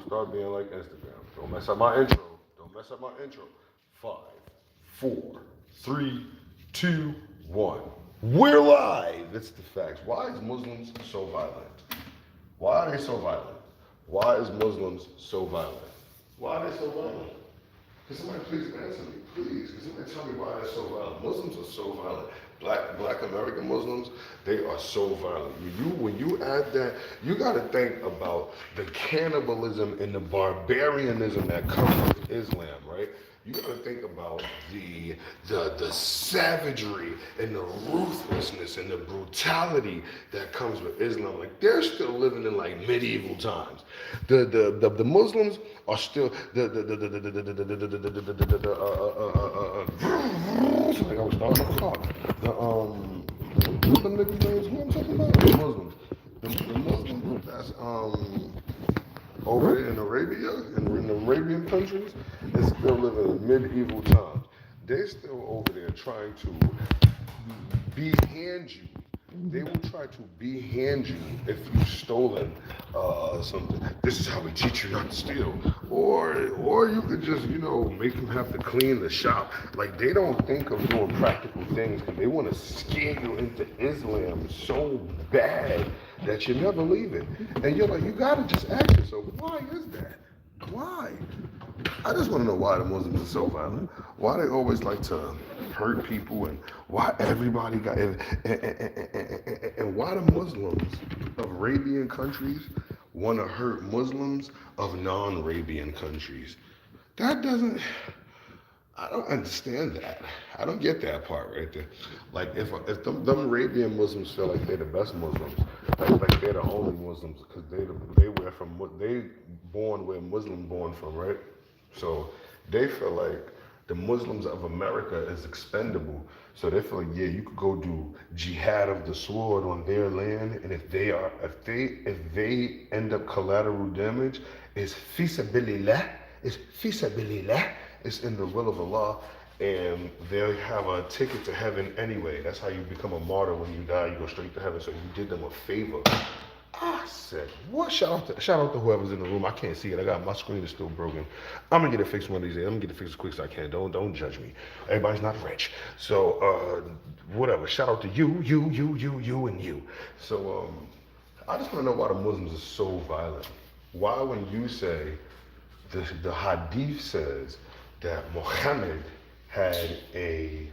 start being like Instagram. Don't mess up my intro. Don't mess up my intro. 5, 4, 3, 2, 1. We're live. It's the facts. Why is Muslims so violent? Why are they so violent? Why is Muslims so violent? Why are they so violent? Can somebody please answer me? Please, can somebody tell me why they're so violent? Muslims are so violent. Black American Muslims, they are so violent. When you add that, you got to think about the cannibalism and the barbarianism that comes with Islam, right? You got to think about the savagery and the ruthlessness and the brutality that comes with Islam. Like they're still living in like medieval times. The Muslims are still like I was starting to talk. What them niggas names? Who I'm talking about? The Muslims. The Muslims that's over there in Arabia, in the Arabian countries, is still living in medieval times. They're still over there trying to behand you. They will try to behand you if you've stolen something. This is how we teach you not to steal. Or you could just, make them have to clean the shop. Like they don't think of doing practical things because they want to scare you into Islam so bad that you never leave it. And you're like, you gotta just ask yourself, why is that? Why? I just want to know why the Muslims are so violent. Why they always like to hurt people, and why everybody got and why the Muslims of Arabian countries want to hurt Muslims of non-Arabian countries. That doesn't. I don't understand that. I don't get that part right there. Like if them Arabian Muslims feel like they're the best Muslims, like they're the only Muslims because they were from they born where Muslim born from, right? So they feel like the Muslims of America is expendable. So they feel like, yeah, you could go do jihad of the sword on their land, and if they end up collateral damage, it's fisabilillah, it's in the will of Allah, and they'll have a ticket to heaven anyway. That's how you become a martyr when you die. You go straight to heaven. So you did them a favor. I said, what? Shout out to whoever's in the room. I can't see it. My screen is still broken. I'm gonna get it fixed one of these days. I'm gonna get it fixed as quick as I can. Don't judge me. Everybody's not rich. So whatever. Shout out to you, and you. So I just wanna know why the Muslims are so violent. Why when you say the hadith says that Muhammad had a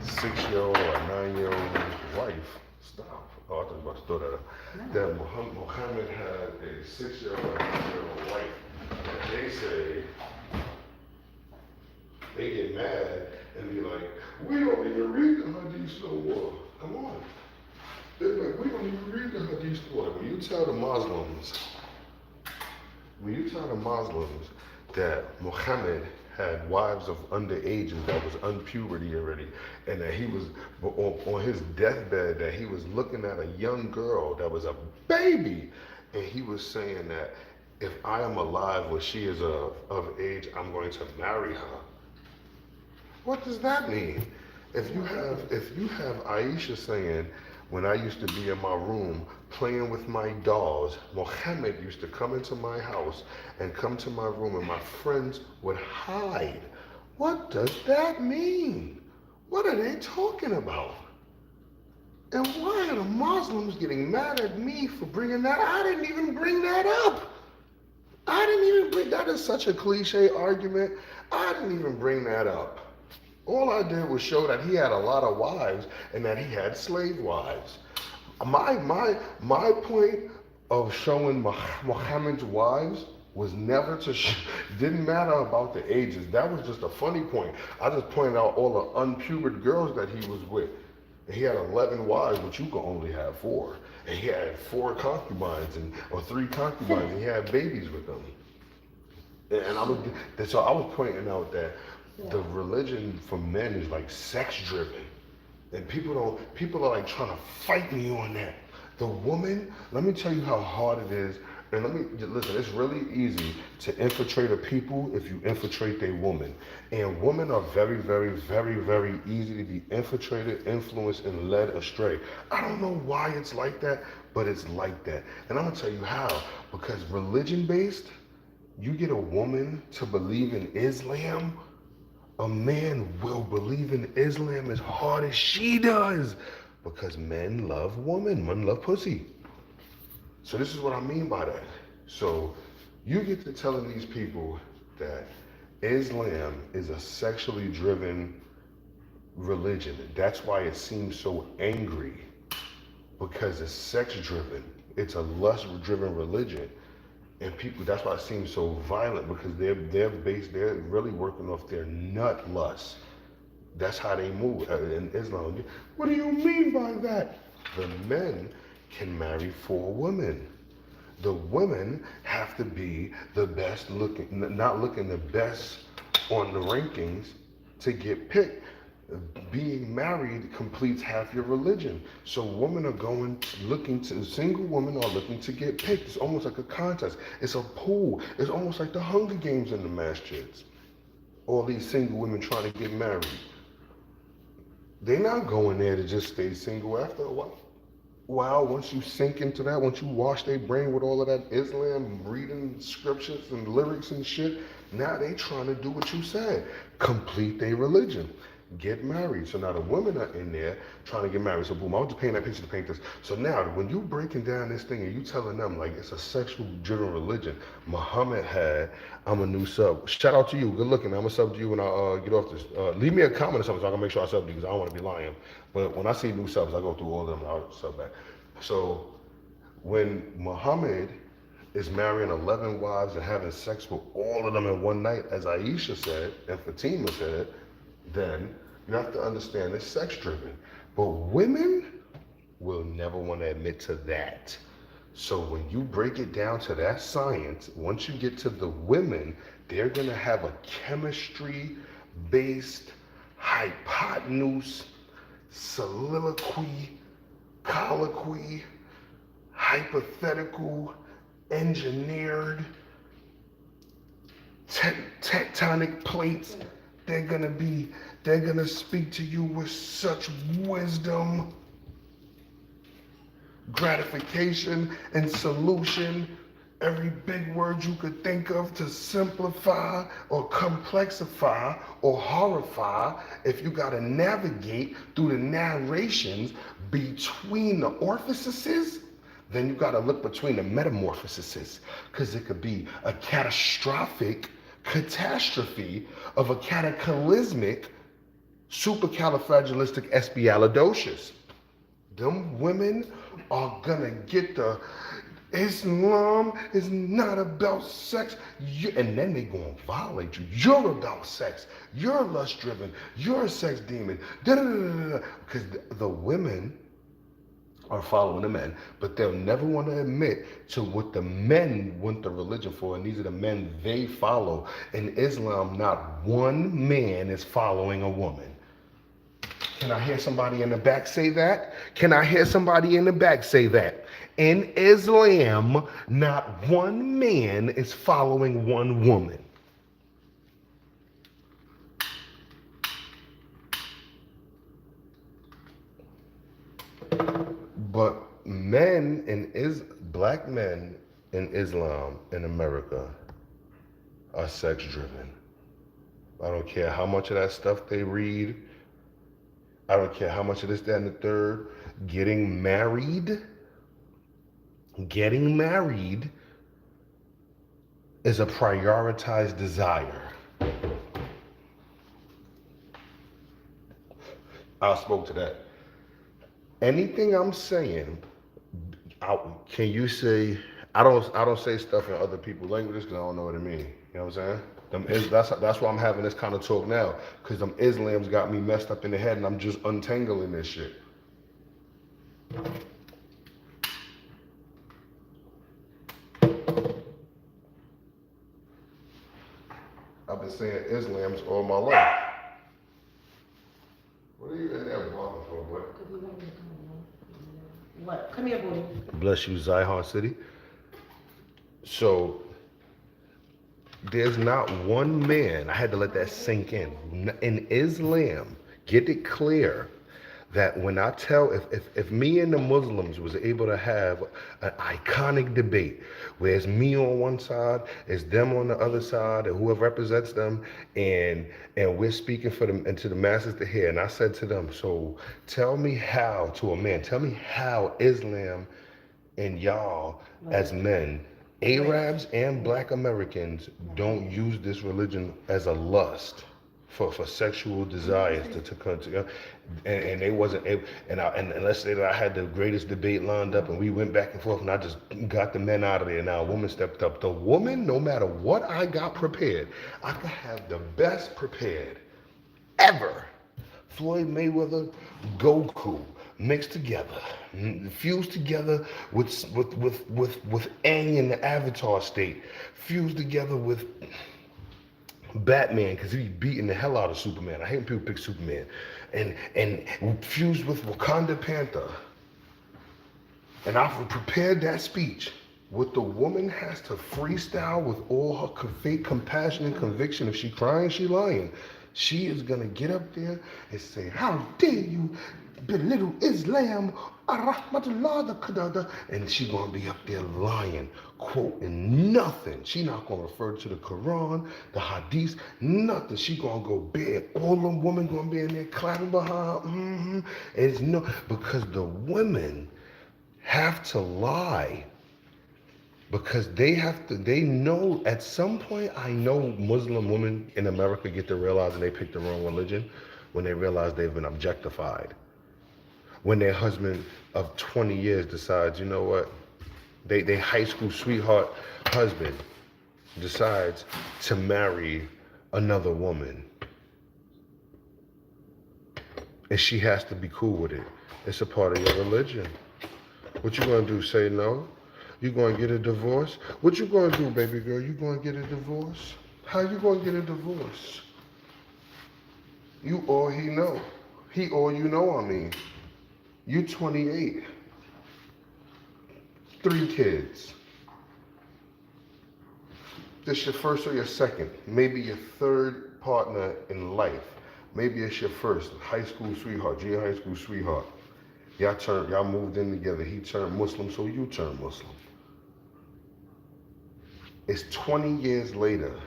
6-year-old or 9-year-old wife. Stop. Oh, I thought you were about to throw that up. That Muhammad had a 6-year-old or 9-year-old wife. And they say, they get mad and be like, we don't even read the hadith no more. Come on. They're like, we don't even read the hadith no more. When you tell the Muslims that Muhammad had wives of underages that was unpuberty already, and that he was on his deathbed, that he was looking at a young girl that was a baby, and he was saying that if I am alive when she is of age, I'm going to marry her. What does that mean? If you have Aisha saying, when I used to be in my room playing with my dolls, Muhammad used to come into my house and come to my room and my friends would hide. What does that mean? What are they talking about? And why are the Muslims getting mad at me for bringing that? I didn't even bring that up. That is such a cliche argument. I didn't even bring that up. All I did was show that he had a lot of wives and that he had slave wives. My point of showing Muhammad's wives was never didn't matter about the ages. That was just a funny point. I just pointed out all the unpubered girls that he was with. And he had 11 wives, but you could only have 4. And he had 4 concubines or 3 concubines, and he had babies with them. So I was pointing out that the religion for men is like sex driven. And people are like trying to fight me on that. The woman, let me tell you how hard it is And let me listen, it's really easy to infiltrate a people if you infiltrate a woman. And women are very, very, very, very easy to be infiltrated, influenced, and led astray. I don't know why it's like that, but it's like that. And I'm gonna tell you how. Because religion based, you get a woman to believe in Islam, a man will believe in Islam as hard as she does. Because men love women, men love pussy. So this is what I mean by that. So you get to telling these people that Islam is a sexually driven religion. That's why it seems so angry, because it's sex driven. It's a lust driven religion. And people, that's why it seems so violent, because they're really working off their nut lust. That's how they move in Islam. What do you mean by that? The men can marry 4 women. The women have to be the best looking, not looking the best on the rankings to get picked. Being married completes half your religion. So women are single women are looking to get picked. It's almost like a contest. It's a pool. It's almost like the Hunger Games in the masjids. All these single women trying to get married. They're not going there to just stay single after a while. Wow, once you sink into that, once you wash their brain with all of that Islam, reading scriptures and lyrics and shit, now they trying to do what you said. Complete their religion. Get married. So now the women are in there trying to get married. So boom, I was just painting that picture to paint this. So now when you breaking down this thing and you telling them like it's a sexual driven religion, Muhammad had, I'm a new sub. Shout out to you. Good looking. I'm gonna sub to you when I get off this. Leave me a comment or something so I can make sure I sub to you because I don't want to be lying. But when I see new subs, I go through all of them and I'll sub back. So when Muhammad is marrying 11 wives and having sex with all of them in one night, as Aisha said and Fatima said, then you have to understand it's sex driven. But women will never want to admit to that. So when you break it down to that science, once you get to the women, they're going to have a chemistry based hypotenuse, soliloquy, colloquy, hypothetical, engineered, tectonic plates. They're gonna speak to you with such wisdom, gratification, and solution. Every big word you could think of to simplify or complexify or horrify. If you gotta navigate through the narrations between the orifices, then you gotta look between the metamorphoses, because it could be a catastrophic catastrophe of a cataclysmic supercalifragilisticexpialidocious. Them women are gonna get the Islam is not about sex, and then they gonna violate you. You're about sex. You're lust driven. You're a sex demon. Because the women are following the men, but they'll never want to admit to what the men want the religion for, and these are the men they follow. In Islam, not one man is following a woman. Can I hear somebody in the back say that? Can I hear somebody in the back say that? In Islam, not one man is following one woman. But black men in Islam in America are sex driven. I don't care how much of that stuff they read. I don't care how much of this, that, and the third. Getting married is a prioritized desire. I spoke to that. Anything I'm saying, can you say? I don't say stuff in other people's languages because I don't know what it means. You know what I'm saying? That's why I'm having this kind of talk now, because them Islams got me messed up in the head, and I'm just untangling this shit. I've been saying Islams all my life. What are you in there walking for, boy? What? Come here, booty. Bless you, Zion City. So there's not one man, I had to let that sink in Islam, get it clear that when I tell, if me and the Muslims was able to have an iconic debate, where it's me on one side, it's them on the other side, and whoever represents them, and we're speaking for them and to the masses to hear, and I said to them, so tell me how, to a man, tell me how Islam and y'all as men, Arabs and black Americans, don't use this religion as a lust for sexual desires to come together. And they wasn't able, and let's say that I had the greatest debate lined up and we went back and forth and I just got the men out of there. Now a woman stepped up. The woman, no matter what I got prepared, I could have the best prepared ever. Floyd Mayweather, Goku mixed together, fused together with Aang in the Avatar state, fused together with Batman because he's beating the hell out of Superman. I hate when people pick Superman, and fused with Wakanda Panther. And I've prepared that speech. What the woman has to freestyle with all her fake compassion and conviction. If she crying, she lying. She is gonna get up there and say, "How dare you belittle Islam?" And she gonna be up there lying, quoting nothing. She not gonna refer to the Quran, the Hadith, nothing. She gonna go bare. All them women gonna be in there clapping behind. And it's no, because the women have to lie because they know at some point. I know Muslim women in America get to realizing they picked the wrong religion when they realize they've been objectified. When their husband of 20 years decides, you know what, they high school sweetheart husband decides to marry another woman. And she has to be cool with it. It's a part of your religion. What you gonna do, say no? You gonna get a divorce? What you gonna do, baby girl? You gonna get a divorce? How you gonna get a divorce? You all he know. He all you know, I mean. You 28. 3 kids. This your first or your second. Maybe your third partner in life. Maybe it's your first high school sweetheart, junior high school sweetheart. Y'all moved in together. He turned Muslim, so you turned Muslim. It's 20 years later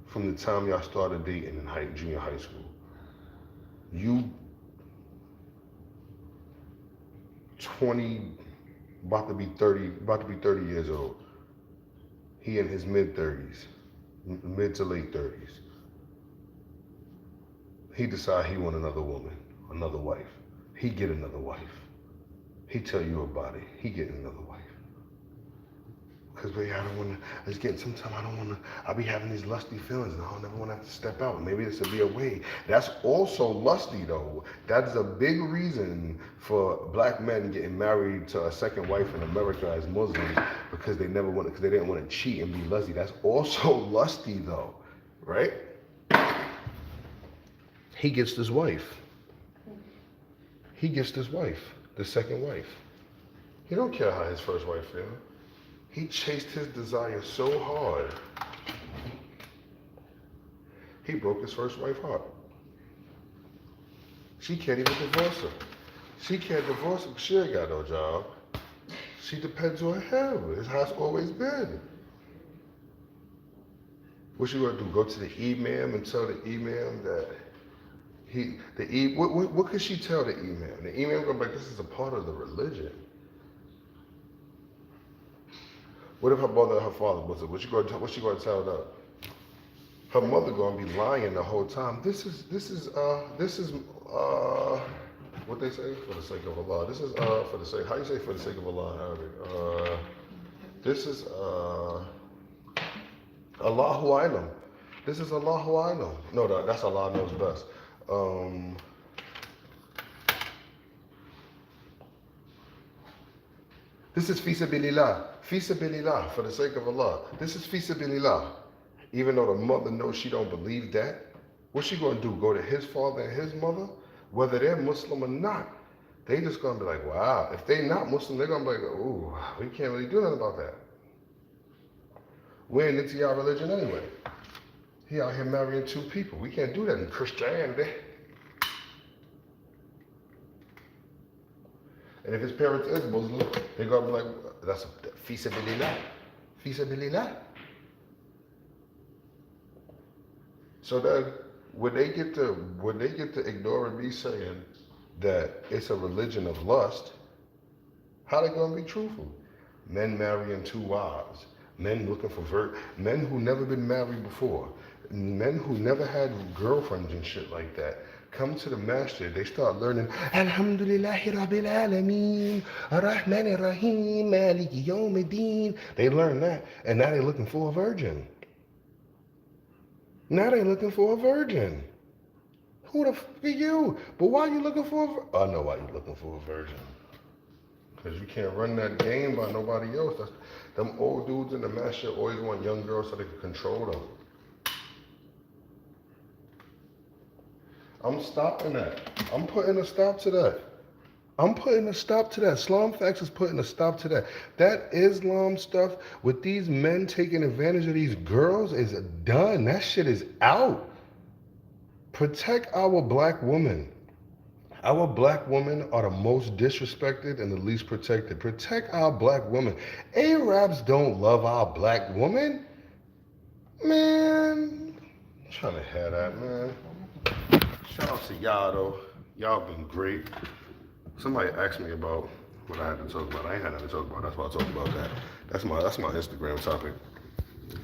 from the time y'all started dating in junior high school. You 20, about to be 30 years old. He in his mid-30s, mid to late 30s. He decide he want another woman, another wife. He get another wife. He tell you about it. He getting another wife. Because baby, I don't want to, it's getting, sometimes I don't want to, I'll be having these lusty feelings and I don't ever want to have to step out. Maybe this will be a way. That's also lusty though. That's a big reason for black men getting married to a second wife in America as Muslims because they never want to, because they didn't want to cheat and be lusty. That's also lusty though, right? He gets this wife. He gets this wife, the second wife. He don't care how his first wife feels. He chased his desire so hard, he broke his first wife's heart. She can't even divorce her. She can't divorce him. She ain't got no job. She depends on him. It's how it's always been. What she gonna do? Go to the imam and tell the imam that what could she tell the imam? The imam gonna be like, this is a part of the religion. What if her mother and her father was it? What she gonna tell them? Her mother gonna be lying the whole time. This is what they say, for the sake of Allah. This is for the sake, how you say for the sake of Allah in Arabic? This is Allahu Alam. This is Allahu Alam. No, that's Allah knows best. This is fi sabilillah, for the sake of Allah. This is fi sabilillah. Even though the mother knows she don't believe that, what's she gonna do? Go to his father and his mother? Whether they're Muslim or not, they just gonna be like, wow. If they not Muslim, they're gonna be like, ooh, we can't really do nothing about that. We ain't into y'all religion anyway. He out here marrying 2 people. We can't do that in Christianity. And if his parents is Muslim, they're gonna be like, that's fi sabilillah. Fi sabilillah. So then when they get to ignoring me saying that it's a religion of lust, how they gonna be truthful? Men marrying 2 wives, men looking for men who never been married before, men who never had girlfriends and shit like that, come to the masjid, they start learning, Alhamdulillahi Rabbil Alameen, Ar-Rahman Ar-Rahim, Maliki Yawmiddin. They learn that, and now they're looking for a virgin. Now they looking for a virgin. Who the f are you? But why are you looking for a virgin? I know why you're looking for a virgin. Because you can't run that game by nobody else. Them old dudes in the masjid always want young girls so they can control them. I'm stopping that. I'm putting a stop to that. I'm putting a stop to that. Islam Facts is putting a stop to that. That Islam stuff with these men taking advantage of these girls is done. That shit is out. Protect our black women. Our black women are the most disrespected and the least protected. Protect our black women. Arabs don't love our black women. Man, I'm trying to have that, man. Shout out to y'all, though. Y'all been great. Somebody asked me about what I had to talk about. I ain't had nothing to talk about. That's why I talked about that. That's my Instagram topic.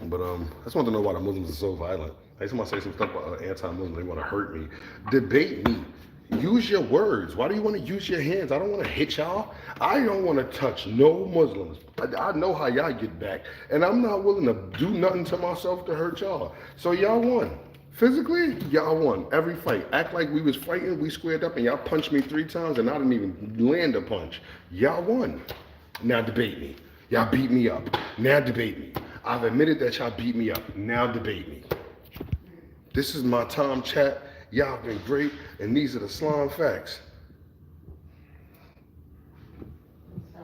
But I just want to know why the Muslims are so violent. Like somebody say some stuff about anti-Muslim, they want to hurt me. Debate me. Use your words. Why do you want to use your hands? I don't want to hit y'all. I don't want to touch no Muslims. I know how y'all get back. And I'm not willing to do nothing to myself to hurt y'all. So y'all won. Physically, y'all won every fight. Act like we was fighting, we squared up, and y'all punched me 3 times, and I didn't even land a punch. Y'all won. Now debate me. Y'all beat me up. Now debate me. I've admitted that y'all beat me up. Now debate me. This is my time, chat. Y'all been great, and these are the Islam Facts.